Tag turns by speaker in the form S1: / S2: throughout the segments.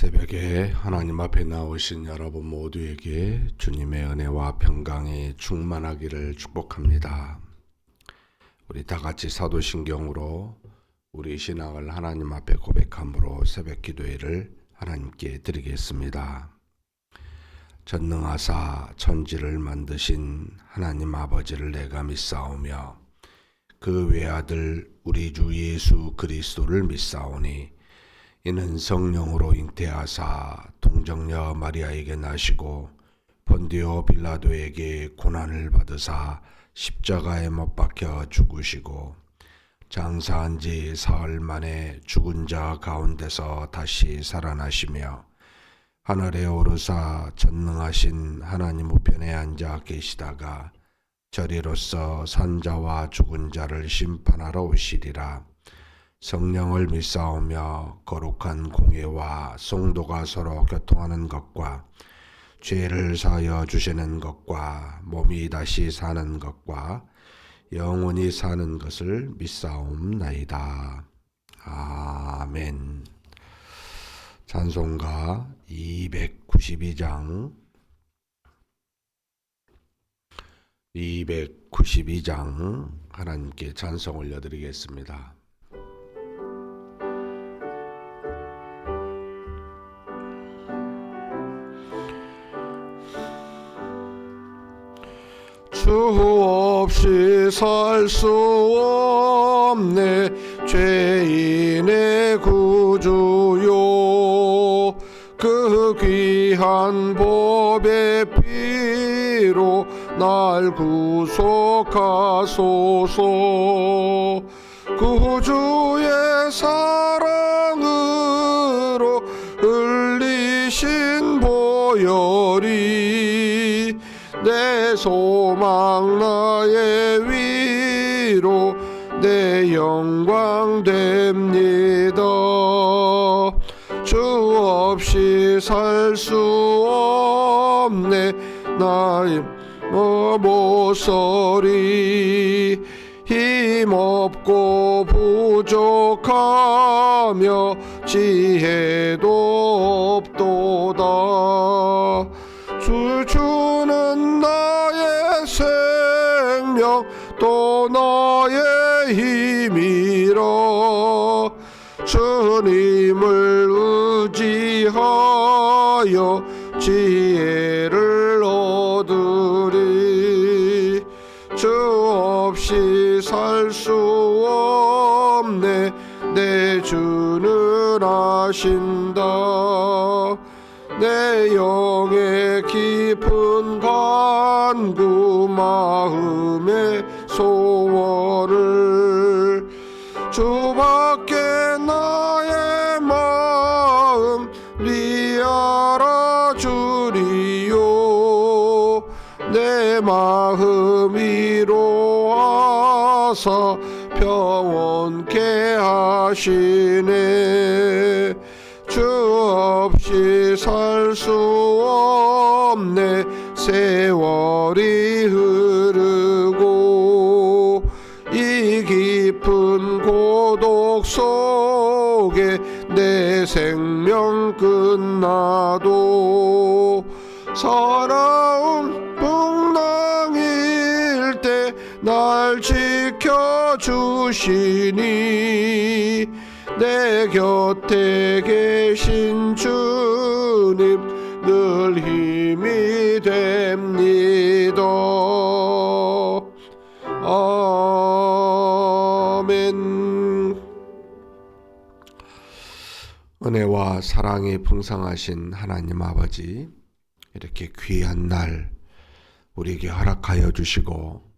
S1: 새벽에 하나님 앞에 나오신 여러분 모두에게 주님의 은혜와 평강이 충만하기를 축복합니다. 우리 다 같이 사도신경으로 우리 신앙을 하나님 앞에 고백함으로 새벽 기도회를 하나님께 드리겠습니다. 전능하사 천지를 만드신 하나님 아버지를 내가 믿사오며 그 외아들 우리 주 예수 그리스도를 믿사오니 이는 성령으로 잉태하사 동정녀 마리아에게 나시고 본디오 빌라도에게 고난을 받으사 십자가에 못 박혀 죽으시고 장사한 지 사흘 만에 죽은 자 가운데서 다시 살아나시며 하늘에 오르사 전능하신 하나님 우편에 앉아 계시다가 저리로서 산자와 죽은 자를 심판하러 오시리라. 성령을 믿사오며 거룩한 공예와 성도가 서로 교통하는 것과 죄를 사하여 주시는 것과 몸이 다시 사는 것과 영원히 사는 것을 믿사옵나이다. 아멘. 찬송가 292장 하나님께 찬송 올려드리겠습니다. 주 없이 살 수 없네 죄인의 구주요 그 귀한 법의 피로 날 구속하소서. 구주의 사랑으로 흘리신 보혈이 내 소망 나의 위로 내 영광 됩니다. 주 없이 살 수 없네 나의 모서리 힘없고 부족하며 지혜도 없도다. 주는 나의 생명 또 나의 힘이라. 주님을 의지하여 지혜를 얻으리. 주 없이 살 수 없네 내 주는 아신다. 내 영의 깊은 간구 마음의 소원을 주밖에 나의 마음 네 알아주리요. 내 마음 위로하사 평온케 하시네. 주 없이 살 수 없네 세월이 흐르고 이 깊은 고독 속에 내 생명 끝나도 살아온 풍랑일 때 날 지켜주시니 내 곁에 계신 주님 늘 힘이 됩니다. 아멘. 은혜와 사랑이 풍성하신 하나님 아버지, 이렇게 귀한 날 우리에게 허락하여 주시고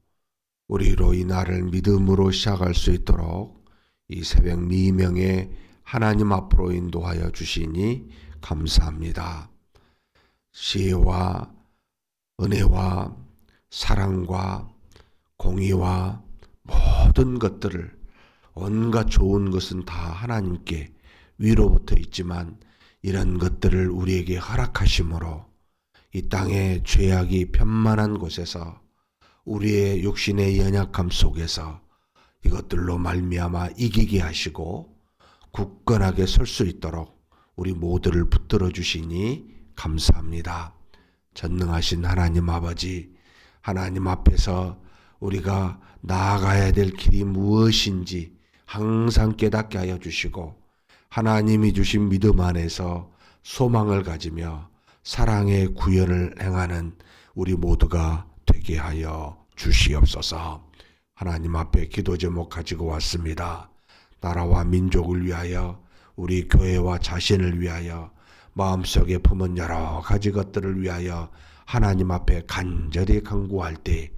S1: 우리로 이 날을 믿음으로 시작할 수 있도록 이 새벽 미명에 하나님 앞으로 인도하여 주시니 감사합니다. 지혜와 은혜와 사랑과 공의와 모든 것들을 온갖 좋은 것은 다 하나님께 위로부터 있지만 이런 것들을 우리에게 허락하심으로 이 땅의 죄악이 편만한 곳에서 우리의 육신의 연약함 속에서 이것들로 말미암아 이기게 하시고 굳건하게 설 수 있도록 우리 모두를 붙들어 주시니 감사합니다. 전능하신 하나님 아버지, 하나님 앞에서 우리가 나아가야 될 길이 무엇인지 항상 깨닫게 하여 주시고 하나님이 주신 믿음 안에서 소망을 가지며 사랑의 구현을 행하는 우리 모두가 되게 하여 주시옵소서. 하나님 앞에 기도 제목 가지고 왔습니다. 나라와 민족을 위하여, 우리 교회와 자신을 위하여, 마음속에 품은 여러 가지 것들을 위하여 하나님 앞에 간절히 간구할 때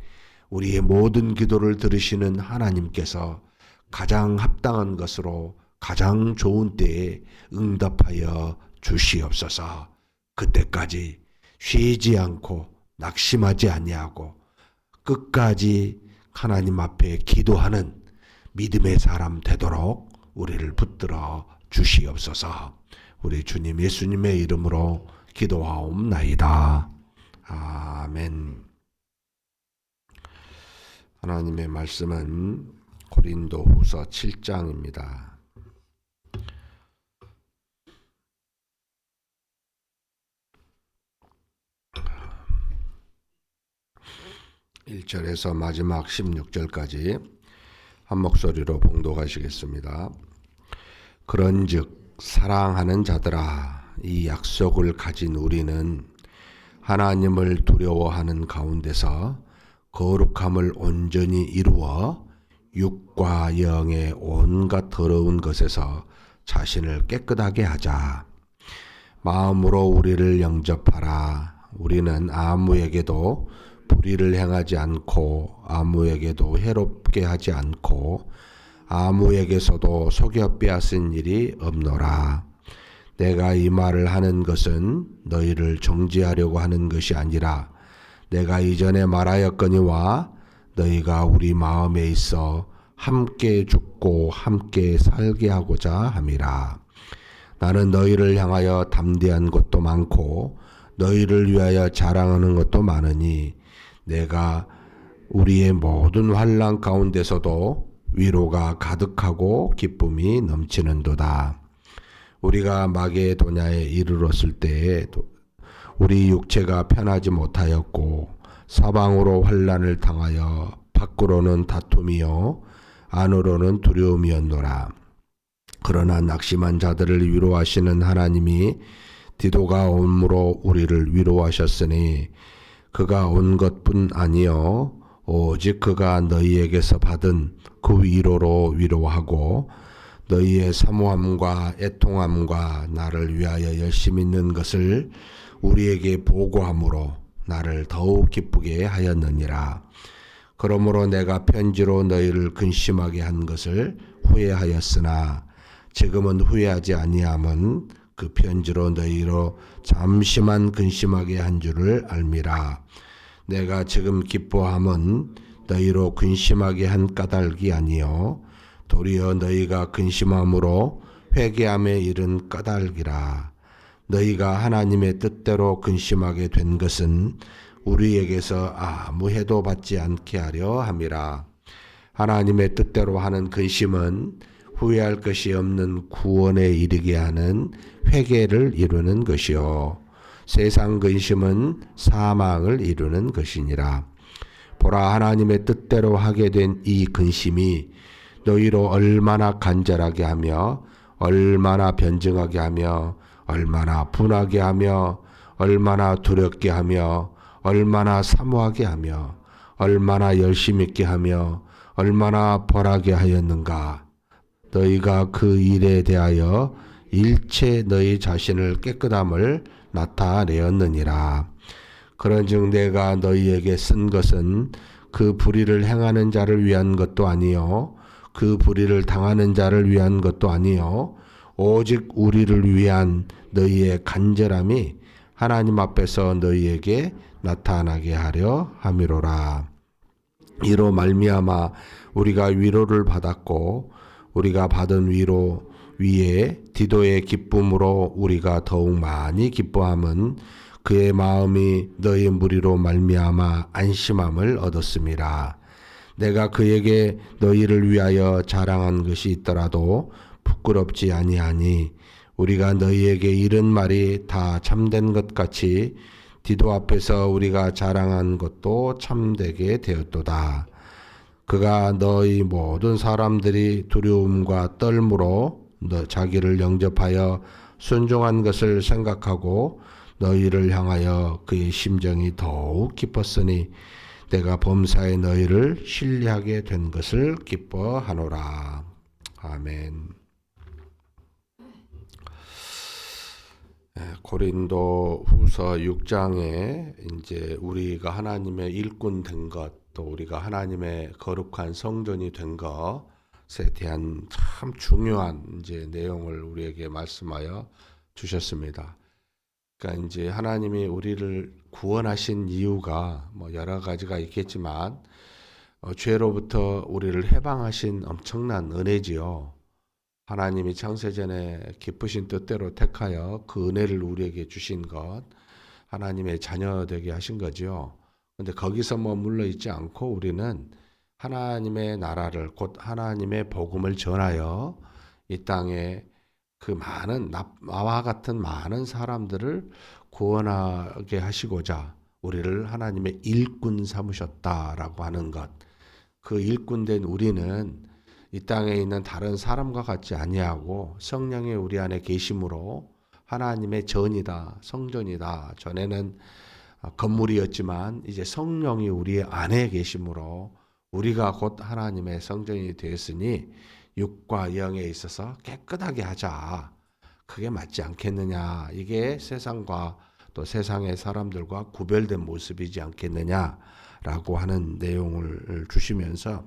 S1: 우리의 모든 기도를 들으시는 하나님께서 가장 합당한 것으로 가장 좋은 때에 응답하여 주시옵소서. 그때까지 쉬지 않고 낙심하지 아니하고 끝까지 하나님 앞에 기도하는 믿음의 사람 되도록 우리를 붙들어 주시옵소서. 우리 주님 예수님의 이름으로 기도하옵나이다. 아멘. 하나님의 말씀은 고린도후서 7장입니다. 1절에서 마지막 16절까지 한 목소리로 봉독하시겠습니다. 그런즉 사랑하는 자들아, 이 약속을 가진 우리는 하나님을 두려워하는 가운데서 거룩함을 온전히 이루어 육과 영의 온갖 더러운 것에서 자신을 깨끗하게 하자. 마음으로 우리를 영접하라. 우리는 아무에게도 불의를 행하지 않고 아무에게도 해롭게 하지 않고 아무에게서도 속여 빼앗은 일이 없노라. 내가 이 말을 하는 것은 너희를 정죄하려고 하는 것이 아니라 내가 이전에 말하였거니와 너희가 우리 마음에 있어 함께 죽고 함께 살게 하고자 함이라. 나는 너희를 향하여 담대한 것도 많고 너희를 위하여 자랑하는 것도 많으니 내가 우리의 모든 환난 가운데서도 위로가 가득하고 기쁨이 넘치는도다. 우리가 마게도냐에 이르렀을 때에 우리 육체가 편하지 못하였고 사방으로 환난을 당하여 밖으로는 다툼이요 안으로는 두려움이었노라. 그러나 낙심한 자들을 위로하시는 하나님이 디도가 온므로 우리를 위로하셨으니 그가 온 것뿐 아니요 오직 그가 너희에게서 받은 그 위로로 위로하고 너희의 사모함과 애통함과 나를 위하여 열심히 있는 것을 우리에게 보고함으로 나를 더욱 기쁘게 하였느니라. 그러므로 내가 편지로 너희를 근심하게 한 것을 후회하였으나 지금은 후회하지 아니함은 그 편지로 너희로 잠시만 근심하게 한 줄을 알미라. 내가 지금 기뻐함은 너희로 근심하게 한 까닭이 아니요 도리어 너희가 근심함으로 회개함에 이른 까닭이라. 너희가 하나님의 뜻대로 근심하게 된 것은 우리에게서 아무 해도 받지 않게 하려 함이라. 하나님의 뜻대로 하는 근심은 후회할 것이 없는 구원에 이르게 하는 회개를 이루는 것이요 세상 근심은 사망을 이루는 것이니라. 보라, 하나님의 뜻대로 하게 된 이 근심이 너희로 얼마나 간절하게 하며 얼마나 변증하게 하며 얼마나 분하게 하며 얼마나 두렵게 하며 얼마나 사모하게 하며 얼마나 열심 있게 하며 얼마나 벌하게 하였는가. 너희가 그 일에 대하여 일체 너희 자신을 깨끗함을 나타내었느니라. 그런즉 내가 너희에게 쓴 것은 그 불의를 행하는 자를 위한 것도 아니요 그 불의를 당하는 자를 위한 것도 아니요 오직 우리를 위한 너희의 간절함이 하나님 앞에서 너희에게 나타나게 하려 함이로라. 이로 말미암아 우리가 위로를 받았고 우리가 받은 위로 위에 디도의 기쁨으로 우리가 더욱 많이 기뻐함은 그의 마음이 너희 무리로 말미암아 안심함을 얻었음이라. 내가 그에게 너희를 위하여 자랑한 것이 있더라도 부끄럽지 아니하니 우리가 너희에게 이른 말이 다 참된 것 같이 디도 앞에서 우리가 자랑한 것도 참되게 되었도다. 그가 너희 모든 사람들이 두려움과 떨므로 자기를 영접하여 순종한 것을 생각하고 너희를 향하여 그의 심정이 더욱 기뻤으니 내가 범사에 너희를 신뢰하게 된 것을 기뻐하노라. 아멘. 고린도 후서 6장에 이제 우리가 하나님의 일꾼 된 것, 또 우리가 하나님의 거룩한 성전이 된 것에 대한 참 중요한 이제 내용을 우리에게 말씀하여 주셨습니다. 그러니까 이제 하나님이 우리를 구원하신 이유가 뭐 여러 가지가 있겠지만 죄로부터 우리를 해방하신 엄청난 은혜지요. 하나님이 창세전에 기쁘신 뜻대로 택하여 그 은혜를 우리에게 주신 것, 하나님의 자녀 되게 하신 거죠. 근데 거기서 머물러 있지 않고 우리는 하나님의 나라를, 곧 하나님의 복음을 전하여 이 땅에 그 많은 나와 같은 많은 사람들을 구원하게 하시고자 우리를 하나님의 일꾼 삼으셨다라고 하는 것. 그 일꾼 된 우리는 이 땅에 있는 다른 사람과 같지 아니하고 성령이 우리 안에 계심으로 하나님의 전이다, 성전이다. 전에는 건물이었지만 이제 성령이 우리 안에 계심으로 우리가 곧 하나님의 성전이 되었으니 육과 영에 있어서 깨끗하게 하자. 그게 맞지 않겠느냐. 이게 세상과 또 세상의 사람들과 구별된 모습이지 않겠느냐라고 하는 내용을 주시면서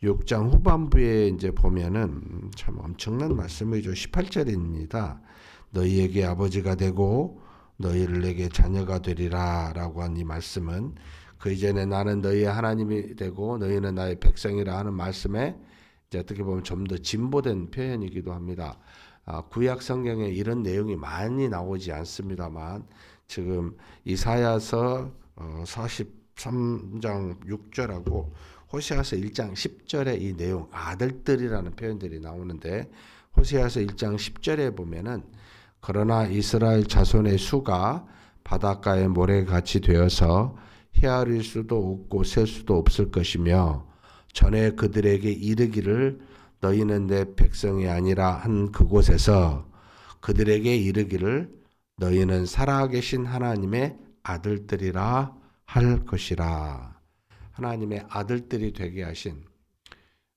S1: 6장 후반부에 이제 보면은 참 엄청난 말씀이죠. 18절입니다. 너희에게 아버지가 되고 너희를 내게 자녀가 되리라 라고 한 이 말씀은 그 이전에 나는 너희의 하나님이 되고 너희는 나의 백성이라 하는 말씀에 이제 어떻게 보면 좀 더 진보된 표현이기도 합니다. 구약 성경에 이런 내용이 많이 나오지 않습니다만 지금 이사야서 43장 6절하고 호세아서 1장 10절에 이 내용 아들들이라는 표현들이 나오는데 호세아서 1장 10절에 보면은 그러나 이스라엘 자손의 수가 바닷가의 모래같이 되어서 헤아릴 수도 없고 셀 수도 없을 것이며 전에 그들에게 이르기를 너희는 내 백성이 아니라 한 그곳에서 그들에게 이르기를 너희는 살아계신 하나님의 아들들이라 할 것이라. 하나님의 아들들이 되게 하신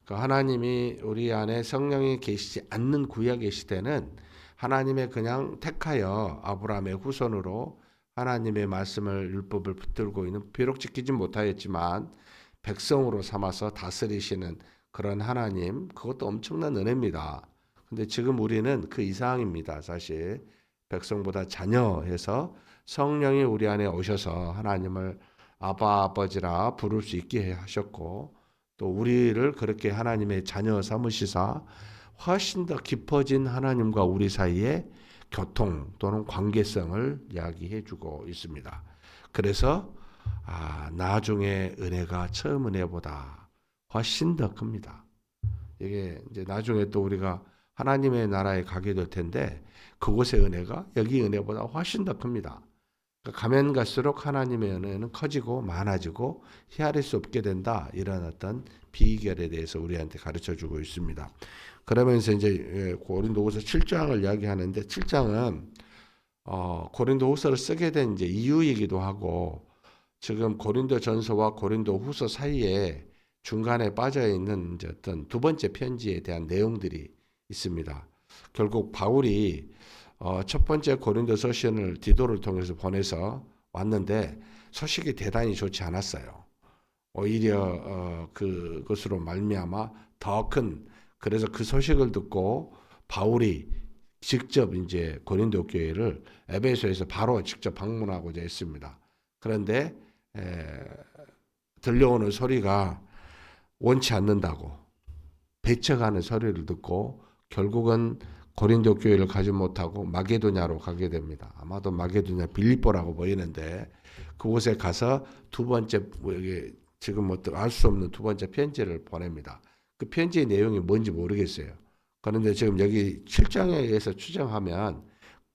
S1: 그 하나님이 우리 안에 성령이 계시지 않는 구약의 시대는 하나님의 그냥 택하여 아브라함의 후손으로 하나님의 말씀을 율법을 붙들고 있는 비록 지키지 못하였지만 백성으로 삼아서 다스리시는 그런 하나님, 그것도 엄청난 은혜입니다. 근데 지금 우리는 그 이상입니다. 사실 백성보다 자녀해서 성령이 우리 안에 오셔서 하나님을 아바 아버지라 부를 수 있게 하셨고 또 우리를 그렇게 하나님의 자녀 삼으시사 훨씬 더 깊어진 하나님과 우리 사이의 교통 또는 관계성을 이야기해 주고 있습니다. 그래서 나중에 은혜가 처음 은혜보다 훨씬 더 큽니다. 이게 이제 나중에 또 우리가 하나님의 나라에 가게 될 텐데 그곳의 은혜가 여기 은혜보다 훨씬 더 큽니다. 가면 갈수록 하나님의 은혜는 커지고 많아지고 헤아릴 수 없게 된다. 이런 어떤 비결에 대해서 우리한테 가르쳐 주고 있습니다. 그러면서 이제 고린도후서 7장을 이야기하는데 7장은 고린도후서를 쓰게 된 이제 이유이기도 하고 지금 고린도전서와 고린도후서 사이에 중간에 빠져 있는 이제 어떤 두 번째 편지에 대한 내용들이 있습니다. 결국 바울이 첫 번째 고린도 서신을 디도를 통해서 보내서 왔는데 소식이 대단히 좋지 않았어요. 오히려 그것으로 말미암아 더 큰 그래서 그 소식을 듣고 바울이 직접 이제 고린도 교회를 에베소에서 바로 직접 방문하고자 했습니다. 그런데 들려오는 소리가 원치 않는다고 배척하는 소리를 듣고 결국은 고린도 교회를 가지 못하고 마게도냐로 가게 됩니다. 아마도 마게도냐 빌립보라고 보이는데 그곳에 가서 두 번째 지금 알 수 없는 두 번째 편지를 보냅니다. 그 편지의 내용이 뭔지 모르겠어요. 그런데 지금 여기 7장에 의해서 추정하면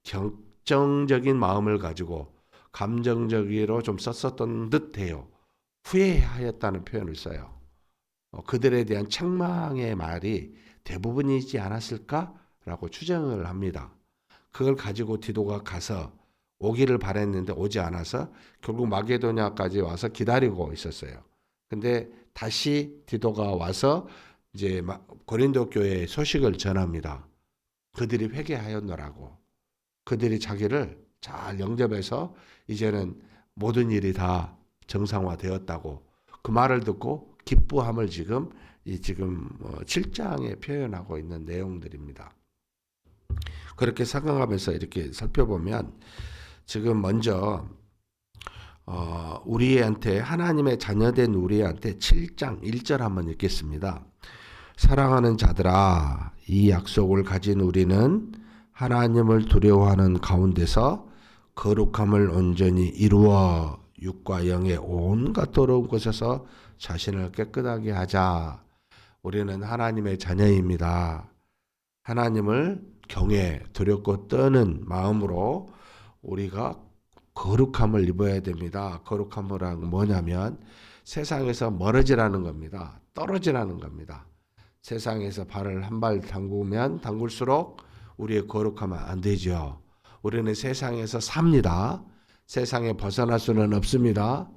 S1: 경정적인 마음을 가지고 감정적으로 좀 썼었던 듯해요. 후회하였다는 표현을 써요. 그들에 대한 책망의 말이 대부분이지 않았을까라고 추정을 합니다. 그걸 가지고 디도가 가서 오기를 바랬는데 오지 않아서 결국 마게도냐까지 와서 기다리고 있었어요. 근데 다시 디도가 와서 이제 고린도 교회에 소식을 전합니다. 그들이 회개하였노라고. 그들이 자기를 잘 영접해서 이제는 모든 일이 다 정상화되었다고 그 말을 듣고 기뻐함을 지금 7장에 표현하고 있는 내용들입니다. 그렇게 생각하면서 이렇게 살펴보면 지금 먼저 우리한테 하나님의 자녀된 우리한테 7장 1절 한번 읽겠습니다. 사랑하는 자들아, 이 약속을 가진 우리는 하나님을 두려워하는 가운데서 거룩함을 온전히 이루어 육과 영의 온갖 더러운 것에서 자신을 깨끗하게 하자. 우리는 하나님의 자녀입니다. 하나님을 경외, 두렵고 떠는 마음으로 우리가 거룩함을 입어야 됩니다. 거룩함이란 뭐냐면 세상에서 멀어지라는 겁니다. 떨어지라는 겁니다. 세상에서 발을 한 발 담그면 담글수록 우리의 거룩하면 안 되죠. 우리는 세상에서 삽니다. 세상에 벗어날 수는 없습니다.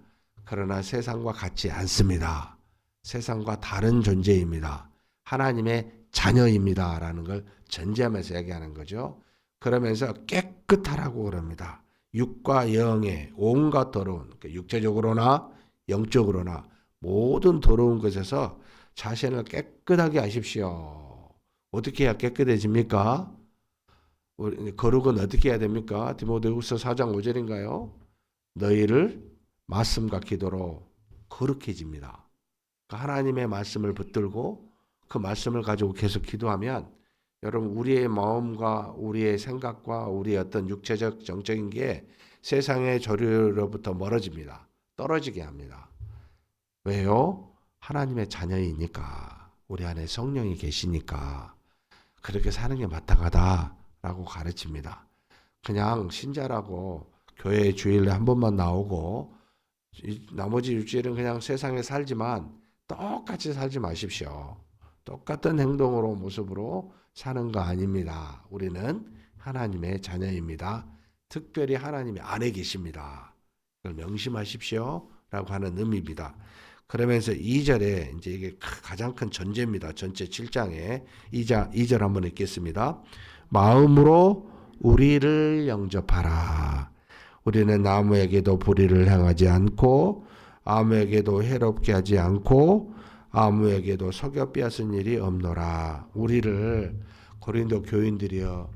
S1: 그러나 세상과 같지 않습니다. 세상과 다른 존재입니다. 하나님의 자녀입니다. 라는 걸 전제하면서 얘기하는 거죠. 그러면서 깨끗하라고 그럽니다. 육과 영의 온갖 더러운, 육체적으로나 영적으로나 모든 더러운 것에서 자신을 깨끗하게 하십시오. 어떻게 해야 깨끗해집니까? 거룩은 어떻게 해야 됩니까? 디모데후서 4장 5절인가요? 너희를 말씀과 기도로 거룩해집니다. 하나님의 말씀을 붙들고 그 말씀을 가지고 계속 기도하면 여러분 우리의 마음과 우리의 생각과 우리의 어떤 육체적 정적인 게 세상의 조류로부터 멀어집니다. 떨어지게 합니다. 왜요? 하나님의 자녀이니까 우리 안에 성령이 계시니까 그렇게 사는 게 마땅하다라고 가르칩니다. 그냥 신자라고 교회 주일에 한 번만 나오고 나머지 일주일은 그냥 세상에 살지만 똑같이 살지 마십시오. 똑같은 행동으로 모습으로 사는 거 아닙니다. 우리는 하나님의 자녀입니다. 특별히 하나님이 안에 계십니다. 그걸 명심하십시오. 라고 하는 의미입니다. 그러면서 2절에 이제 이게 가장 큰 전제입니다. 전체 7장에 2절 한번 읽겠습니다. 마음으로 우리를 영접하라. 우리는 아무에게도 불의를 행하지 않고 아무에게도 해롭게 하지 않고 아무에게도 속여 빼앗은 일이 없노라. 우리를 고린도 교인들이여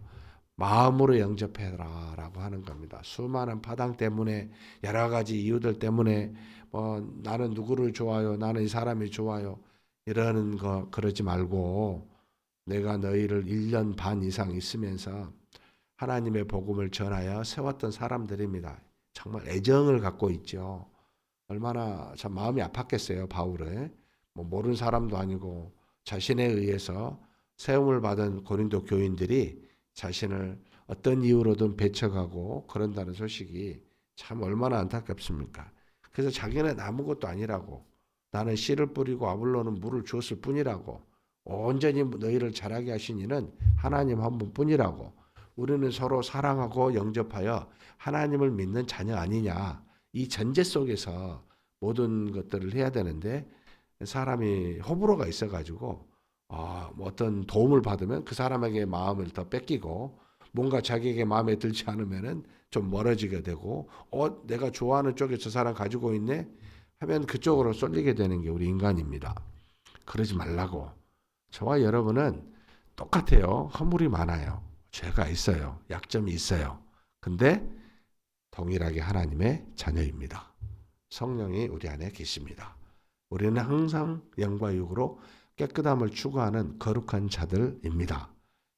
S1: 마음으로 영접해라 라고 하는 겁니다. 수많은 파당 때문에 여러 가지 이유들 때문에 나는 누구를 좋아요, 나는 이 사람이 좋아요 이러는 거 그러지 말고 내가 너희를 1년 반 이상 있으면서 하나님의 복음을 전하여 세웠던 사람들입니다. 정말 애정을 갖고 있죠. 얼마나 참 마음이 아팠겠어요. 바울의 모르는 사람도 아니고 자신에 의해서 세움을 받은 고린도 교인들이 자신을 어떤 이유로든 배척하고 그런다는 소식이 참 얼마나 안타깝습니까? 그래서 자기는 아무것도 아니라고 나는 씨를 뿌리고 아볼로는 물을 주었을 뿐이라고 온전히 너희를 자라게 하신 이는 하나님 한 분뿐이라고 우리는 서로 사랑하고 영접하여 하나님을 믿는 자녀 아니냐 이 전제 속에서 모든 것들을 해야 되는데 사람이 호불호가 있어가지고 어떤 도움을 받으면 그 사람에게 마음을 더 뺏기고 뭔가 자기에게 마음에 들지 않으면은 좀 멀어지게 되고 내가 좋아하는 쪽에 저 사람 가지고 있네 하면 그쪽으로 쏠리게 되는 게 우리 인간입니다. 그러지 말라고. 저와 여러분은 똑같아요. 허물이 많아요. 죄가 있어요. 약점이 있어요. 근데 동일하게 하나님의 자녀입니다. 성령이 우리 안에 계십니다. 우리는 항상 영과 육으로 깨끗함을 추구하는 거룩한 자들입니다.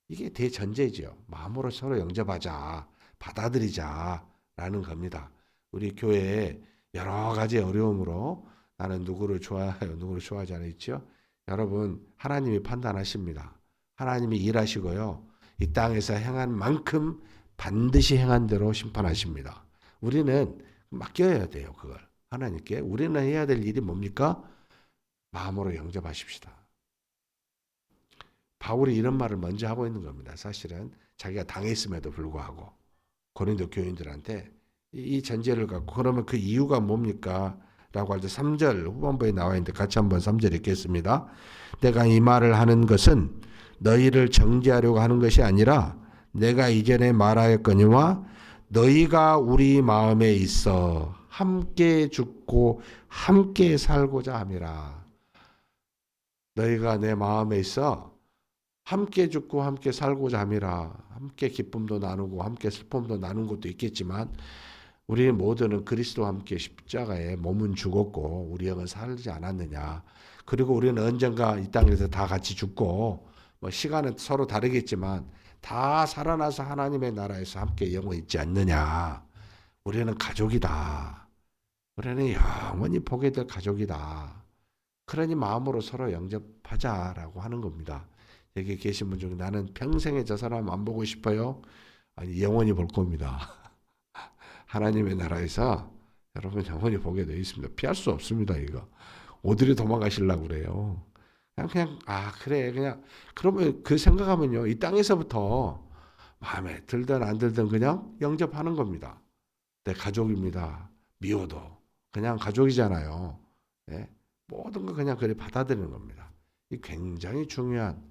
S1: 이게 대전제죠. 마음으로 서로 영접하자, 받아들이자 라는 겁니다. 우리 교회에 여러 가지 어려움으로 나는 누구를 좋아해요, 누구를 좋아하지 않았죠? 여러분 하나님이 판단하십니다. 하나님이 일하시고요. 이 땅에서 행한 만큼 반드시 행한 대로 심판하십니다. 우리는 맡겨야 돼요. 그걸 하나님께. 우리는 해야 될 일이 뭡니까? 마음으로 영접하십시다. 바울이 이런 말을 먼저 하고 있는 겁니다. 사실은 자기가 당했음에도 불구하고 고린도 교인들한테 이 전제를 갖고, 그러면 그 이유가 뭡니까? 라고 할 때 3절 후반부에 나와 있는데 같이 한번 3절 읽겠습니다. 내가 이 말을 하는 것은 너희를 정죄하려고 하는 것이 아니라 내가 이전에 말하였거니와 너희가 우리 마음에 있어 함께 죽고 함께 살고자 함이라. 너희가 내 마음에 있어 함께 죽고 함께 살고자 함이라. 함께 기쁨도 나누고 함께 슬픔도 나눈 것도 있겠지만 우리 모두는 그리스도와 함께 십자가에 몸은 죽었고 우리 영은 살지 않았느냐. 그리고 우리는 언젠가 이 땅에서 다 같이 죽고 뭐 시간은 서로 다르겠지만 다 살아나서 하나님의 나라에서 함께 영원히 있지 않느냐. 우리는 가족이다. 우리는 영원히 보게 될 가족이다. 그러니 마음으로 서로 영접하자라고 하는 겁니다. 여기 계신 분 중에 나는 평생에 저 사람 안 보고 싶어요. 아니, 영원히 볼 겁니다. 하나님의 나라에서 여러분 영원히 보게 되어 있습니다. 피할 수 없습니다. 이거 어디로 도망가시려고 그래요. 그냥 그래 그냥 그러면 그 생각하면요, 이 땅에서부터 마음에 들든 안 들든 그냥 영접하는 겁니다. 내 가족입니다. 미워도 그냥 가족이잖아요. 네? 모든 거 그냥 그래 받아들이는 겁니다. 이 굉장히 중요한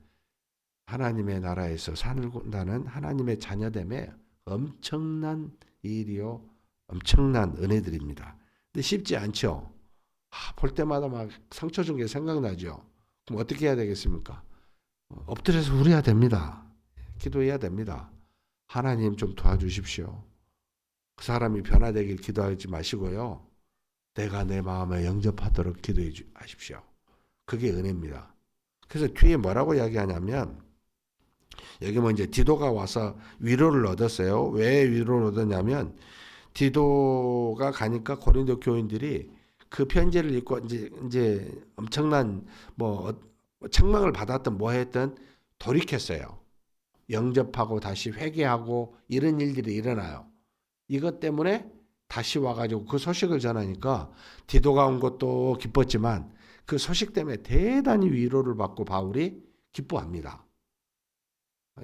S1: 하나님의 나라에서 산다는 하나님의 자녀됨의 엄청난 일이요, 엄청난 은혜들입니다. 근데 쉽지 않죠. 볼 때마다 막 상처 준 게 생각나죠. 그럼 어떻게 해야 되겠습니까? 엎드려서 울어야 됩니다. 기도해야 됩니다. 하나님 좀 도와주십시오. 그 사람이 변화되길 기도하지 마시고요. 내가 내 마음에 영접하도록 기도해 주십시오. 그게 은혜입니다. 그래서 뒤에 뭐라고 이야기하냐면, 여기 뭐 이제 디도가 와서 위로를 얻었어요. 왜 위로를 얻었냐면, 디도가 가니까 고린도 교인들이 그 편지를 읽고 이제 엄청난 뭐 책망을 받았던 뭐 했던 돌이켰어요. 영접하고 다시 회개하고 이런 일들이 일어나요. 이것 때문에 다시 와가지고 그 소식을 전하니까 디도가 온 것도 기뻤지만 그 소식 때문에 대단히 위로를 받고 바울이 기뻐합니다.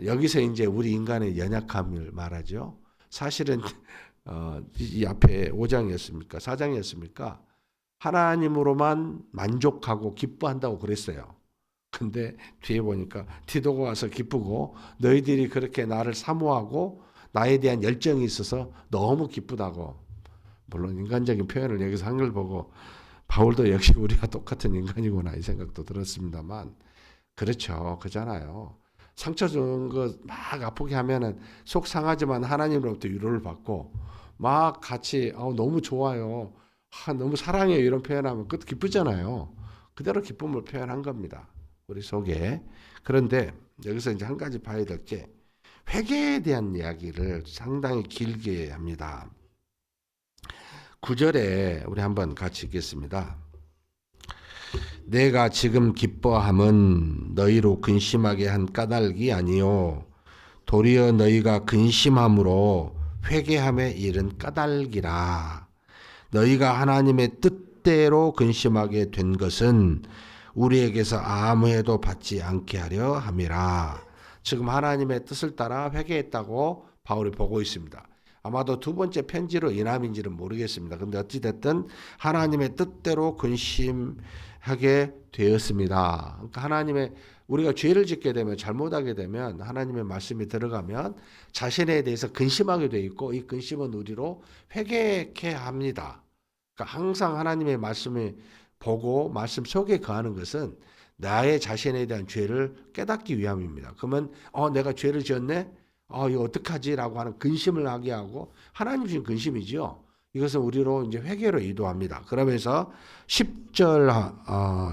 S1: 여기서 이제 우리 인간의 연약함을 말하죠. 사실은 이 앞에 5장이었습니까? 4장이었습니까? 하나님으로만 만족하고 기뻐한다고 그랬어요. 근데 뒤에 보니까 디도가 와서 기쁘고 너희들이 그렇게 나를 사모하고 나에 대한 열정이 있어서 너무 기쁘다고. 물론 인간적인 표현을 여기서 한 걸 보고 바울도 역시 우리가 똑같은 인간이구나 이 생각도 들었습니다만, 그렇죠. 그잖아요. 상처 준 거 막 아프게 하면은 속 상하지만 하나님으로부터 위로를 받고 막 같이 너무 좋아요. 너무 사랑해요. 이런 표현하면 그것도 기쁘잖아요. 그대로 기쁨을 표현한 겁니다. 우리 속에. 그런데 여기서 이제 한 가지 봐야 될 게 회개에 대한 이야기를 상당히 길게 합니다. 9절에 우리 한번 같이 읽겠습니다. 내가 지금 기뻐함은 너희로 근심하게 한 까닭이 아니요 도리어 너희가 근심함으로 회개함에 이른 까닭이라. 너희가 하나님의 뜻대로 근심하게 된 것은 우리에게서 아무 해도 받지 않게 하려 함이라. 지금 하나님의 뜻을 따라 회개했다고 바울이 보고 있습니다. 아마도 두 번째 편지로 인함인지는 모르겠습니다. 근데 어찌됐든 하나님의 뜻대로 근심하게 되었습니다. 그러니까 하나님의, 우리가 죄를 짓게 되면, 잘못하게 되면 하나님의 말씀이 들어가면 자신에 대해서 근심하게 돼 있고 이 근심은 우리로 회개케 합니다. 그러니까 항상 하나님의 말씀을 보고 말씀 속에 거하는 것은 나의 자신에 대한 죄를 깨닫기 위함입니다. 그러면 내가 죄를 지었네? 이거 어떡하지? 라고 하는 근심을 하게 하고, 하나님 주신 근심이죠. 이것은 우리로 이제 회개로 이도합니다. 그러면서 10절,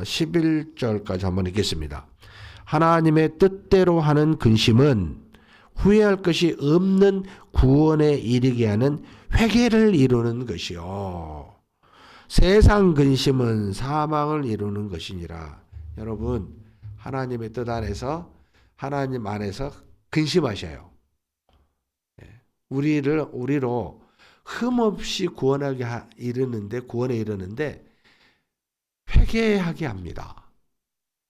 S1: 11절까지 한번 읽겠습니다. 하나님의 뜻대로 하는 근심은 후회할 것이 없는 구원에 이르게 하는 회개를 이루는 것이요. 세상 근심은 사망을 이루는 것이니라. 여러분, 하나님의 뜻 안에서 하나님 안에서 근심하셔요. 우리로 흠없이 구원에 이르는데 회개하게 합니다.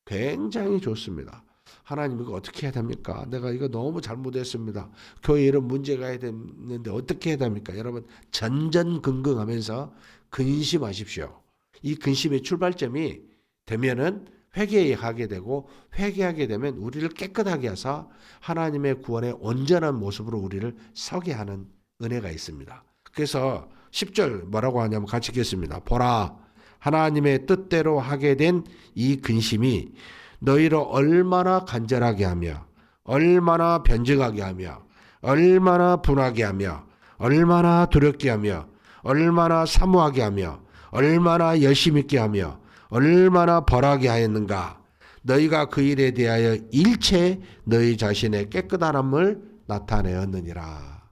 S1: 굉장히 좋습니다. 하나님 이거 어떻게 해야 됩니까? 내가 이거 너무 잘못했습니다. 교회 이런 문제가 있는데 어떻게 해야 됩니까? 여러분 전전긍긍하면서 근심하십시오. 이 근심의 출발점이 되면은 회개하게 되고, 회개하게 되면 우리를 깨끗하게 하사 하나님의 구원의 온전한 모습으로 우리를 서게 하는 은혜가 있습니다. 그래서 10절 뭐라고 하냐면 같이 읽겠습니다. 보라, 하나님의 뜻대로 하게 된 이 근심이 너희를 얼마나 간절하게 하며 얼마나 변증하게 하며 얼마나 분하게 하며 얼마나 두렵게 하며 얼마나 사모하게 하며 얼마나 열심 있게 하며 얼마나 벌하게 하였는가. 너희가 그 일에 대하여 일체 너희 자신의 깨끗함을 나타내었느니라.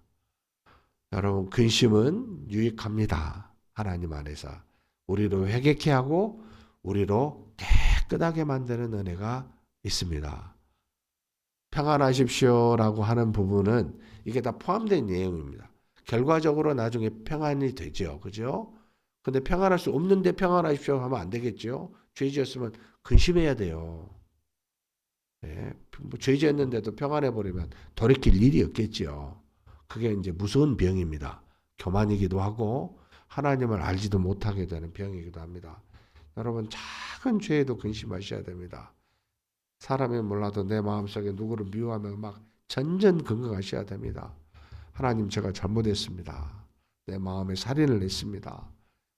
S1: 여러분 근심은 유익합니다. 하나님 안에서 우리로 회개케 하고 우리로 깨끗하게 만드는 은혜가 있습니다. 평안하십시오라고 하는 부분은 이게 다 포함된 내용입니다. 결과적으로 나중에 평안이 되죠. 그죠? 근데 평안할 수 없는데 평안하십시오 하면 안 되겠죠. 죄 지었으면 근심해야 돼요. 네, 죄 지었는데도 평안해버리면 돌이킬 일이 없겠죠. 그게 이제 무서운 병입니다. 교만이기도 하고 하나님을 알지도 못하게 되는 병이기도 합니다. 여러분 작은 죄에도 근심하셔야 됩니다. 사람이 몰라도 내 마음속에 누구를 미워하면 막 전전긍긍하셔야 됩니다. 하나님 제가 잘못했습니다. 내 마음에 살인을 했습니다.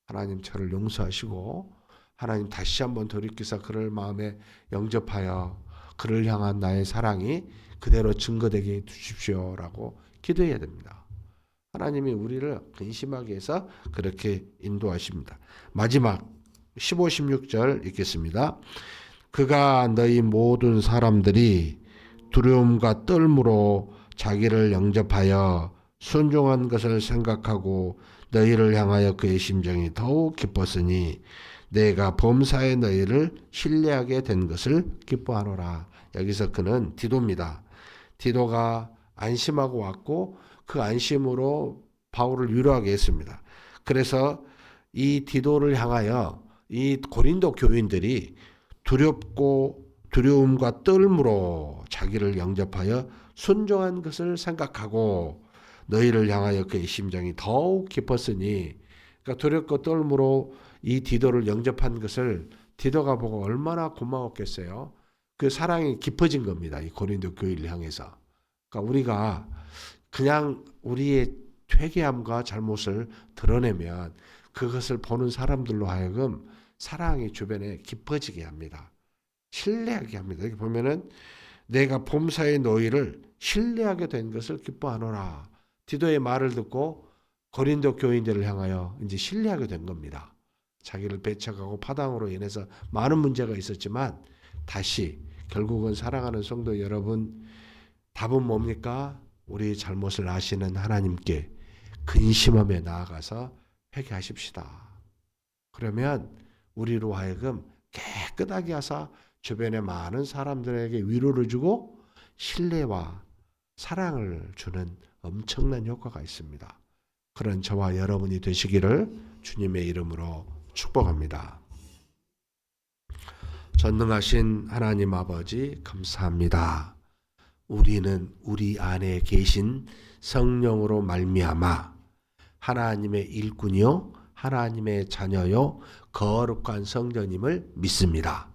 S1: 하나님 저를 용서하시고 하나님 다시 한번 돌이키사 그를 마음에 영접하여 그를 향한 나의 사랑이 그대로 증거되게 해 주십시오라고 기도해야 됩니다. 하나님이 우리를 근심하게 해서 그렇게 인도하십니다. 마지막 15, 16절 읽겠습니다. 그가 너희 모든 사람들이 두려움과 떨므로 자기를 영접하여 순종한 것을 생각하고 너희를 향하여 그의 심정이 더욱 기뻤으니 내가 범사에 너희를 신뢰하게 된 것을 기뻐하노라. 여기서 그는 디도입니다. 디도가 안심하고 왔고 그 안심으로 바울을 위로하게 했습니다. 그래서 이 디도를 향하여 이 고린도 교인들이 두려움과 떨므로 자기를 영접하여 순종한 것을 생각하고 너희를 향하여 그의 심정이 더욱 깊었으니, 그러니까 두렵고 떨므로 이 디도를 영접한 것을 디도가 보고 얼마나 고마웠겠어요. 그 사랑이 깊어진 겁니다. 이 고린도 교회를 향해서. 그러니까 우리가 그냥 우리의 회개함과 잘못을 드러내면 그것을 보는 사람들로 하여금 사랑이 주변에 깊어지게 합니다. 신뢰하게 합니다. 여기 보면은 내가 범사의 너희를 신뢰하게 된 것을 기뻐하노라. 디도의 말을 듣고 고린도 교인들을 향하여 이제 신뢰하게 된 겁니다. 자기를 배척하고 파당으로 인해서 많은 문제가 있었지만 다시 결국은 사랑하는 성도 여러분, 답은 뭡니까? 우리 잘못을 아시는 하나님께 근심하며 나아가서 회개하십시다. 그러면 우리로 하여금 깨끗하게 하사 주변의 많은 사람들에게 위로를 주고 신뢰와 사랑을 주는 엄청난 효과가 있습니다. 그런 저와 여러분이 되시기를 주님의 이름으로 축복합니다. 전능하신 하나님 아버지 감사합니다. 우리는 우리 안에 계신 성령으로 말미암아 하나님의 일꾼이요 하나님의 자녀요 거룩한 성전임을 믿습니다.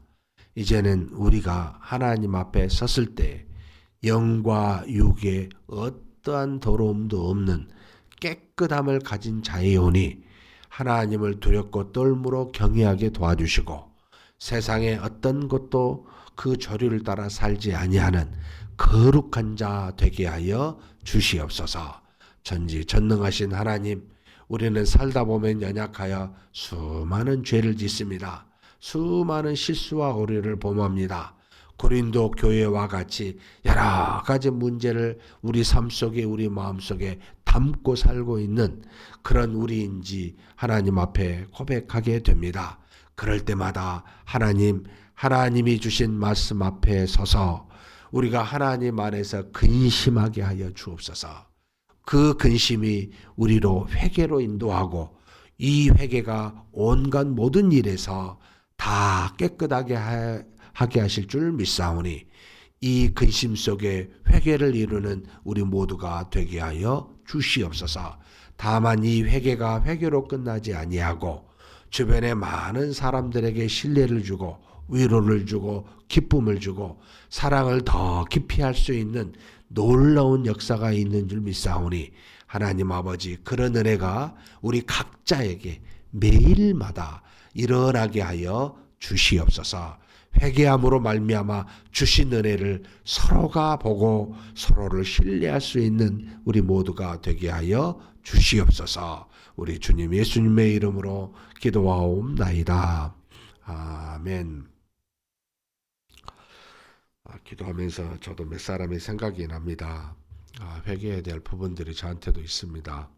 S1: 이제는 우리가 하나님 앞에 섰을 때 영과 육에 어떠한 더러움도 없는 깨끗함을 가진 자이오니 하나님을 두렵고 떨므로 경외하게 도와주시고 세상의 어떤 것도 그 조류를 따라 살지 아니하는 거룩한 자 되게 하여 주시옵소서. 전지전능하신 하나님, 우리는 살다 보면 연약하여 수많은 죄를 짓습니다. 수많은 실수와 오류를 범합니다. 고린도 교회와 같이 여러 가지 문제를 우리 삶 속에 우리 마음 속에 담고 살고 있는 그런 우리인지 하나님 앞에 고백하게 됩니다. 그럴 때마다 하나님이 주신 말씀 앞에 서서 우리가 하나님 안에서 근심하게 하여 주옵소서. 그 근심이 우리로 회개로 인도하고 이 회개가 온갖 모든 일에서 다 깨끗하게 하게 하실 줄 믿사오니 이 근심 속에 회개를 이루는 우리 모두가 되게 하여 주시옵소서. 다만 이 회개가 회개로 끝나지 아니하고 주변에 많은 사람들에게 신뢰를 주고 위로를 주고 기쁨을 주고 사랑을 더 깊이 할 수 있는 놀라운 역사가 있는 줄 믿사오니 하나님 아버지 그런 은혜가 우리 각자에게 매일마다 일어나게 하여 주시옵소서. 회개함으로 말미암아 주신 은혜를 서로가 보고 서로를 신뢰할 수 있는 우리 모두가 되게 하여 주시옵소서. 우리 주님 예수님의 이름으로 기도하옵나이다. 아멘. 기도하면서 저도 몇 사람의 생각이 납니다. 회개해야 될 부분들이 저한테도 있습니다.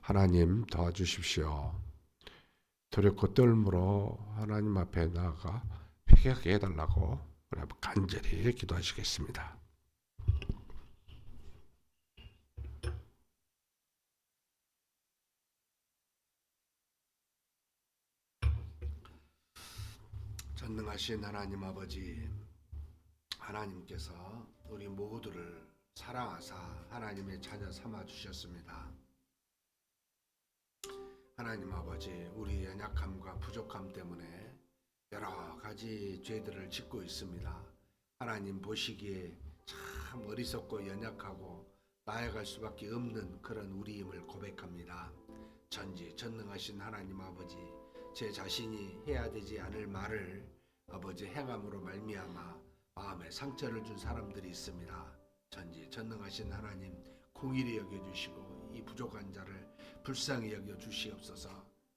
S1: 하나님 도와주십시오. 두렵고 떨므로 하나님 앞에 나아가 회개하게 해달라고 우리 한번 간절히 기도하시겠습니다. 전능하신 하나님 아버지, 하나님께서 우리 모두를 사랑하사 하나님의 자녀 삼아 주셨습니다. 하나님 아버지, 우리 연약함과 부족함 때문에 여러 가지 죄들을 짓고 있습니다. 하나님 보시기에 참 어리석고 연약하고 나아갈 수밖에 없는 그런 우리임을 고백합니다. 전지전능하신 하나님 아버지, 제 자신이 해야 되지 않을 말을 아버지 행함으로 말미암아 마음에 상처를 준 사람들이 있습니다. 전지전능하신 하나님, 공의히 여겨주시고 이 부족한 자를 불쌍히 여겨 주시옵소서.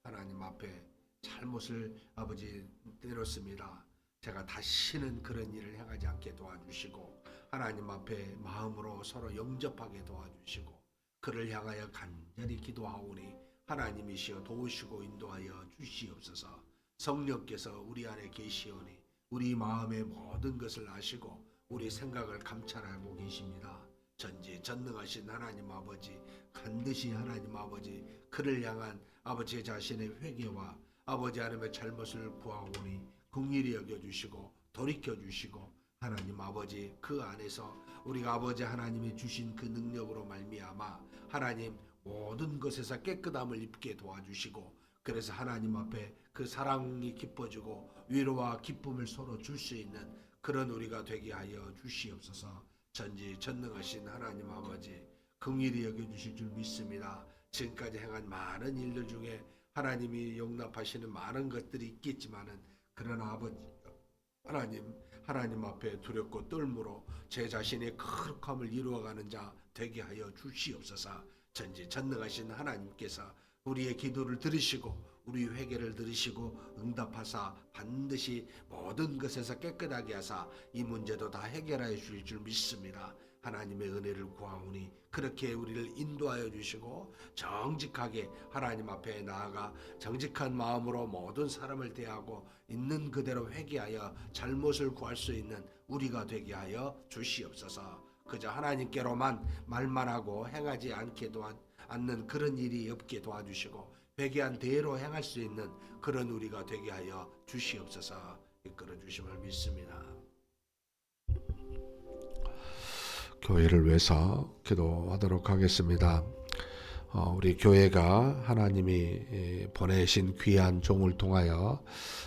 S1: 하나님 앞에 잘못을 아버지 내렸습니다. 제가 다시는 그런 일을 행하지 않게 도와주시고 하나님 앞에 마음으로 서로 영접하게 도와주시고 그를 향하여 간절히 기도하오니 하나님이시여 도우시고 인도하여 주시옵소서. 성령께서 우리 안에 계시오니 우리 마음의 모든 것을 아시고 우리 생각을 감찰하고 계십니다. 전지전능하신 하나님 아버지, 반드시 하나님 아버지 그를 향한 아버지 자신의 회개와 아버지 하나님의 잘못을 구하오니 긍휼히 여겨주시고 돌이켜주시고 하나님 아버지 그 안에서 우리가 아버지 하나님이 주신 그 능력으로 말미암아 하나님 모든 것에서 깨끗함을 입게 도와주시고 그래서 하나님 앞에 그 사랑이 깊어지고 위로와 기쁨을 서로 줄 수 있는 그런 우리가 되게 하여 주시옵소서. 전지전능하신 하나님 아버지 긍휼히 여겨주실 줄 믿습니다. 지금까지 행한 많은 일들 중에 하나님이 용납하시는 많은 것들이 있겠지만은 그러나 아버지 하나님 앞에 두렵고 떨므로 제 자신의 거룩함을 이루어가는 자 되게 하여 주시옵소서. 전지전능하신 하나님께서 우리의 기도를 들으시고 우리 회개를 들으시고 응답하사 반드시 모든 것에서 깨끗하게 하사 이 문제도 다 해결하여 주실 줄 믿습니다. 하나님의 은혜를 구하오니 그렇게 우리를 인도하여 주시고 정직하게 하나님 앞에 나아가 정직한 마음으로 모든 사람을 대하고 있는 그대로 회개하여 잘못을 구할 수 있는 우리가 되게 하여 주시옵소서. 그저 하나님께로만 말만 하고 행하지 않는 그런 일이 없게 도와주시고 회개한 대로 행할 수 있는 그런 우리가 되게 하여 주시옵소서. 이끌어 주심을 믿습니다. 교회를 위해서 기도하도록 하겠습니다. 우리 교회가 하나님이 보내신 귀한 종을 통하여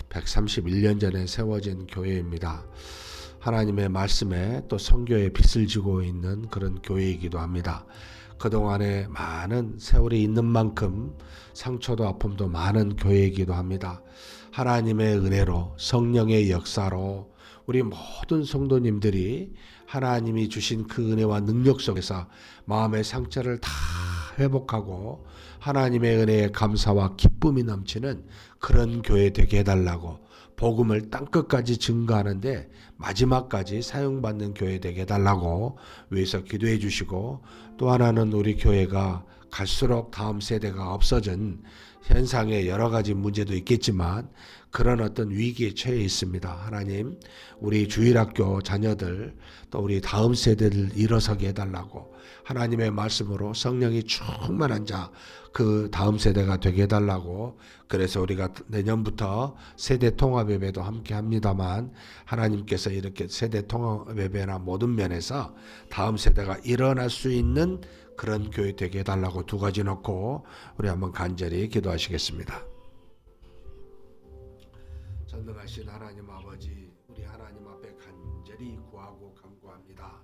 S1: 131년 전에 세워진 교회입니다. 하나님의 말씀에 또 선교의 빛을 지고 있는 그런 교회이기도 합니다. 그동안에 많은 세월이 있는 만큼 상처도 아픔도 많은 교회이기도 합니다. 하나님의 은혜로 성령의 역사로 우리 모든 성도님들이 하나님이 주신 그 은혜와 능력 속에서 마음의 상처를 다 회복하고 하나님의 은혜에 감사와 기쁨이 넘치는 그런 교회 되게 해달라고 복음을 땅끝까지 증거하는데 마지막까지 사용받는 교회 되게 해달라고 위해서 기도해 주시고 또 하나는 우리 교회가 갈수록 다음 세대가 없어진 현상의 여러 가지 문제도 있겠지만 그런 어떤 위기에 처해 있습니다. 하나님, 우리 주일학교 자녀들 또 우리 다음 세대를 일어서게 해달라고 하나님의 말씀으로 성령이 충만한 자 그 다음 세대가 되게 해달라고. 그래서 우리가 내년부터 세대 통합 예배도 함께 합니다만 하나님께서 이렇게 세대 통합 예배나 모든 면에서 다음 세대가 일어날 수 있는 그런 교회 되게 해달라고 두 가지 놓고 우리 한번 간절히 기도하시겠습니다. 전능하신 하나님 아버지, 우리 하나님 앞에 간절히 구하고 간구합니다.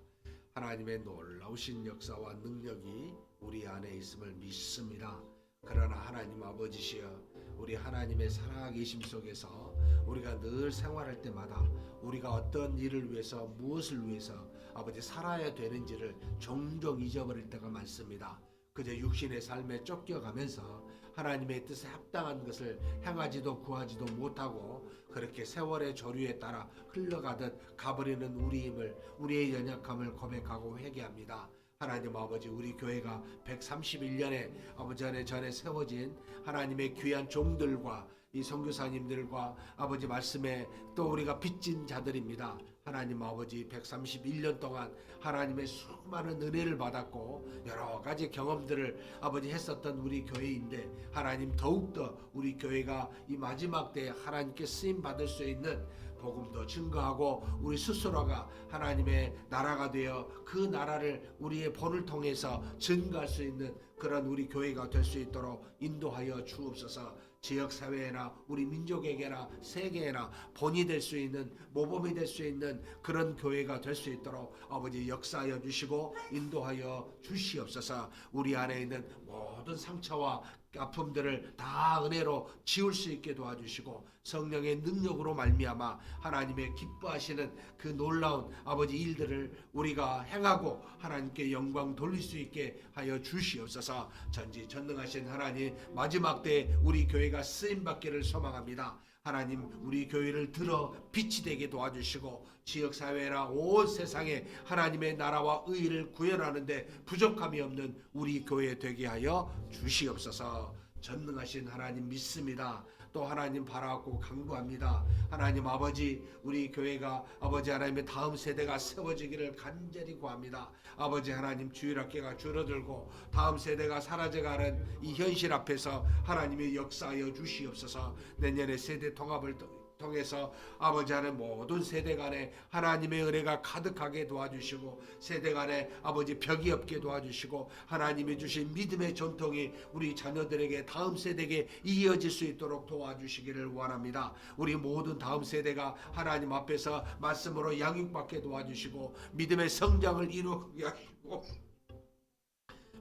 S1: 하나님의 놀라우신 역사와 능력이 우리 안에 있음을 믿습니다. 그러나 하나님 아버지시여, 우리 하나님의 살아계심 속에서 우리가 늘 생활할 때마다 우리가 어떤 일을 위해서 무엇을 위해서 아버지 살아야 되는지를 종종 잊어버릴 때가 많습니다. 그저 육신의 삶에 쫓겨가면서 하나님의 뜻에 합당한 것을 행하지도 구하지도 못하고 그렇게 세월의 조류에 따라 흘러가듯 가버리는 우리임을, 우리의 연약함을 고백하고 회개합니다. 하나님 아버지, 우리 교회가 131년에 아버지 안에 전에 세워진 하나님의 귀한 종들과 이 선교사님들과 아버지 말씀에 또 우리가 빚진 자들입니다. 하나님 아버지, 131년 동안 하나님의 수많은 은혜를 받았고 여러 가지 경험들을 아버지 했었던 우리 교회인데, 하나님 더욱더 우리 교회가 이 마지막 때에 하나님께 쓰임 받을 수 있는 복음도 증거하고 우리 스스로가 하나님의 나라가 되어 그 나라를 우리의 본을 통해서 증거할 수 있는 그런 우리 교회가 될 수 있도록 인도하여 주옵소서. 지역사회나 우리 민족에게나 세계에나 본이 될 수 있는, 모범이 될 수 있는 그런 교회가 될 수 있도록 아버지 역사하여 주시고 인도하여 주시옵소서. 우리 안에 있는 모든 상처와 아픔들을 다 은혜로 지울 수 있게 도와주시고 성령의 능력으로 말미암아 하나님의 기뻐하시는 그 놀라운 아버지 일들을 우리가 행하고 하나님께 영광 돌릴 수 있게 하여 주시옵소서. 전지전능하신 하나님, 마지막 때에 우리 교회가 쓰임받기를 소망합니다. 하나님, 우리 교회를 들어 빛이 되게 도와주시고 지역사회나 온 세상에 하나님의 나라와 의를 구현하는데 부족함이 없는 우리 교회 되게 하여 주시옵소서. 전능하신 하나님 믿습니다. 또 하나님 바라고 간구합니다. 하나님 아버지, 우리 교회가 아버지 하나님의 다음 세대가 세워지기를 간절히 구합니다. 아버지 하나님, 주일학교가 줄어들고 다음 세대가 사라져가는 이 현실 앞에서 하나님의 역사하여 주시옵소서. 내년에 세대 통합을 통해서 아버지 하나님 모든 세대 간에 하나님의 은혜가 가득하게 도와주시고 세대 간에 아버지 벽이 없게 도와주시고 하나님이 주신 믿음의 전통이 우리 자녀들에게 다음 세대에게 이어질 수 있도록 도와주시기를 원합니다. 우리 모든 다음 세대가 하나님 앞에서 말씀으로 양육받게 도와주시고 믿음의 성장을 이루게 하시고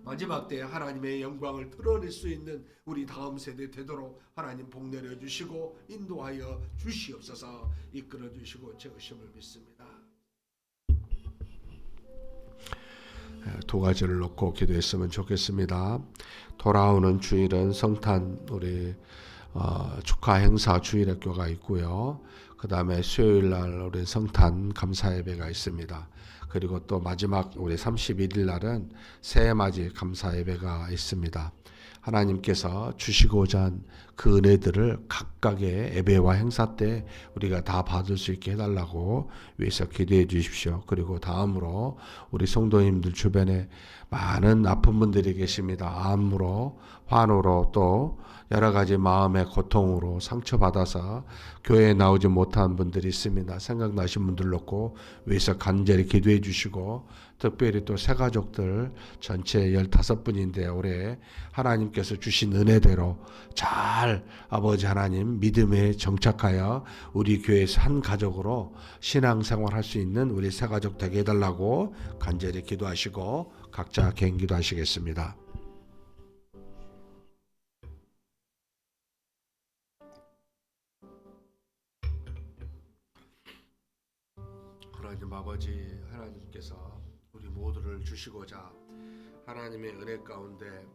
S1: 마지막 때에 하나님의 영광을 드러낼 수 있는 우리 다음 세대 되도록 하나님 복 내려주시고 인도하여 주시옵소서. 이끌어 주시고 채우심을 믿습니다. 두 가지를 놓고 기도했으면 좋겠습니다. 돌아오는 주일은 성탄 우리 축하 행사 주일학교가 있고요. 그 다음에 수요일날 우리 성탄 감사 예배가 있습니다. 그리고 또 마지막 우리 31일 날은 새해맞이 감사 예배가 있습니다. 하나님께서 주시고자 한 그 은혜들을 각각의 예배와 행사 때 우리가 다 받을 수 있게 해달라고 위해서 기도해 주십시오. 그리고 다음으로 우리 성도님들 주변에 많은 아픈 분들이 계십니다. 암으로, 환우로 또 여러 가지 마음의 고통으로 상처받아서 교회에 나오지 못한 분들이 있습니다. 생각나신 분들 놓고 위해서 간절히 기도해 주시고 특별히 또 새가족들 전체 15분인데 올해 하나님께서 주신 은혜대로 잘 아버지 하나님 믿음에 정착하여 우리 교회에서 한 가족으로 신앙생활 할 수 있는 우리 새가족 되게 해달라고 간절히 기도하시고 각자 개인 기도하시겠습니다. 하나님 아버지, 하나님께서 우리 모두를 주시고자 하나님의 은혜 가운데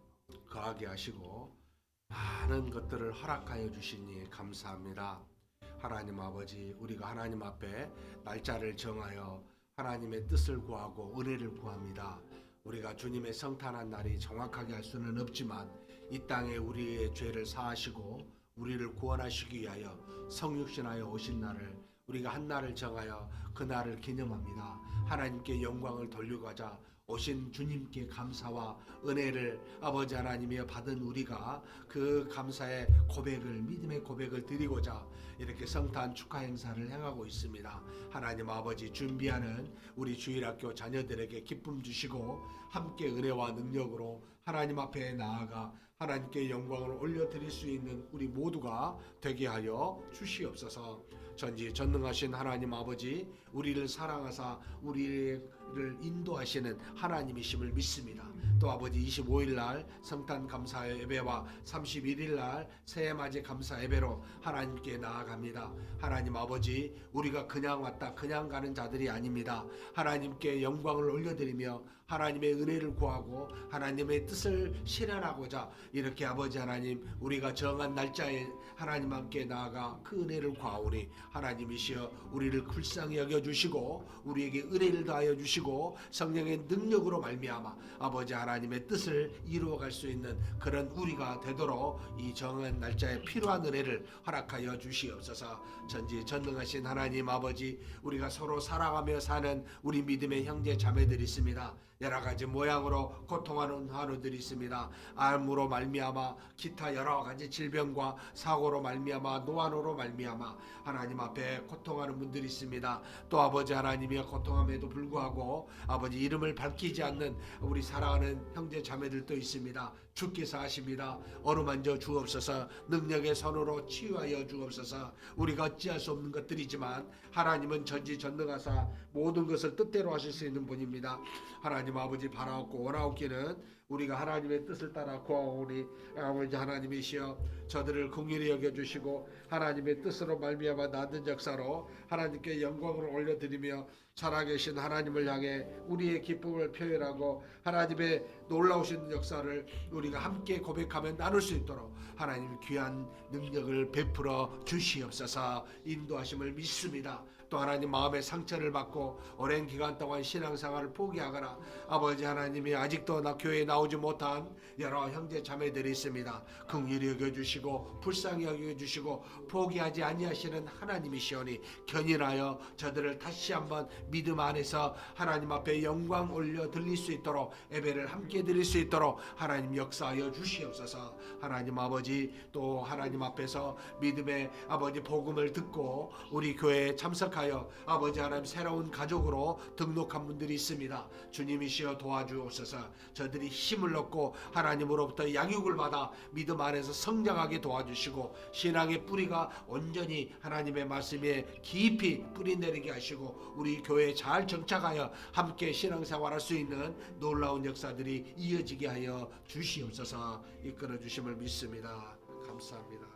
S1: 거하게 하시고 많은 것들을 허락하여 주시니 감사합니다. 하나님 아버지, 우리가 하나님 앞에 날짜를 정하여 하나님의 뜻을 구하고 은혜를 구합니다. 우리가 주님의 성탄한 날이 정확하게 알 수는 없지만 이 땅에 우리의 죄를 사하시고 우리를 구원하시기 위하여 성육신하여 오신 날을 우리가 한 날을 정하여 그 날을 기념합니다. 하나님께 영광을 돌려가자 오신 주님께 감사와 은혜를 아버지 하나님이여 받은 우리가 그 감사의 고백을 믿음의 고백을 드리고자 이렇게 성탄 축하 행사를 행하고 있습니다. 하나님 아버지 준비하는 우리 주일학교 자녀들에게 기쁨 주시고 함께 은혜와 능력으로 하나님 앞에 나아가 하나님께 영광을 올려드릴 수 있는 우리 모두가 되게 하여 주시옵소서. 전지전능하신 하나님 아버지 우리를 사랑하사 우리를 인도하시는 하나님이심을 믿습니다. 또 아버지 25일 날 성탄 감사 예배와 31일 날 새해 맞이 감사 예배로 하나님께 나아갑니다. 하나님 아버지 우리가 그냥 왔다 그냥 가는 자들이 아닙니다. 하나님께 영광을 올려드리며 하나님의 은혜를 구하고 하나님의 뜻을 실현하고자 이렇게 아버지 하나님 우리가 정한 날짜에 하나님 함께 나아가 그 은혜를 구하오니 하나님이시여 우리를 불쌍히 여겨주시고 우리에게 은혜를 더하여 주시고 성령의 능력으로 말미암아 아버지 하나님의 뜻을 이루어갈 수 있는 그런 우리가 되도록 이 정한 날짜에 필요한 은혜를 허락하여 주시옵소서. 전지전능하신 하나님 아버지 우리가 서로 사랑하며 사는 우리 믿음의 형제 자매들이 있습니다. 여러 가지 모양으로 고통하는 환우들이 있습니다. 암으로 말미암아 기타 여러 가지 질병과 사고로 말미암아 노안으로 말미암아 하나님 앞에 고통하는 분들이 있습니다. 또 아버지 하나님이 고통함에도 불구하고 아버지 이름을 밝히지 않는 우리 사랑하는 형제 자매들도 있습니다. 주께서 하십니다. 어루만져 주옵소서. 능력의 손으로 치유하여 주옵소서. 우리가 어찌할 수 없는 것들이지만 하나님은 전지전능하사 모든 것을 뜻대로 하실 수 있는 분입니다. 하나님 아버지 바라옵고 원하옵기는 우리가 하나님의 뜻을 따라 구하오니 아버지 하나님이시여 저들을 긍휼히 여겨주시고 하나님의 뜻으로 말미암아 나는 역사로 하나님께 영광을 올려드리며 살아계신 하나님을 향해 우리의 기쁨을 표현하고 하나님의 놀라우신 역사를 우리가 함께 고백하며 나눌 수 있도록 하나님 귀한 능력을 베풀어 주시옵소서. 인도하심을 믿습니다. 또 하나님 마음의 상처를 받고 오랜 기간 동안 신앙생활을 포기하거나 아버지 하나님이 아직도 나 교회에 나오지 못한 여러 형제 자매들이 있습니다. 긍휼히 여겨주시고 불쌍히 여겨주시고 포기하지 아니하시는 하나님이시오니 견인하여 저들을 다시 한번 믿음 안에서 하나님 앞에 영광 올려 드릴 수 있도록 예배를 함께 드릴 수 있도록 하나님 역사하여 주시옵소서. 하나님 아버지 또 하나님 앞에서 믿음의 아버지 복음을 듣고 우리 교회에 참석하여 아버지 하나님 새로운 가족으로 등록한 분들이 있습니다. 주님이시여 도와주옵소서. 저들이 힘을 얻고 하나님으로부터 양육을 받아 믿음 안에서 성장하게 도와주시고 신앙의 뿌리가 온전히 하나님의 말씀에 깊이 뿌리 내리게 하시고 우리 교회에 잘 정착하여 함께 신앙생활할 수 있는 놀라운 역사들이 이어지게 하여 주시옵소서. 이끌어 주심을 믿습니다. 감사합니다.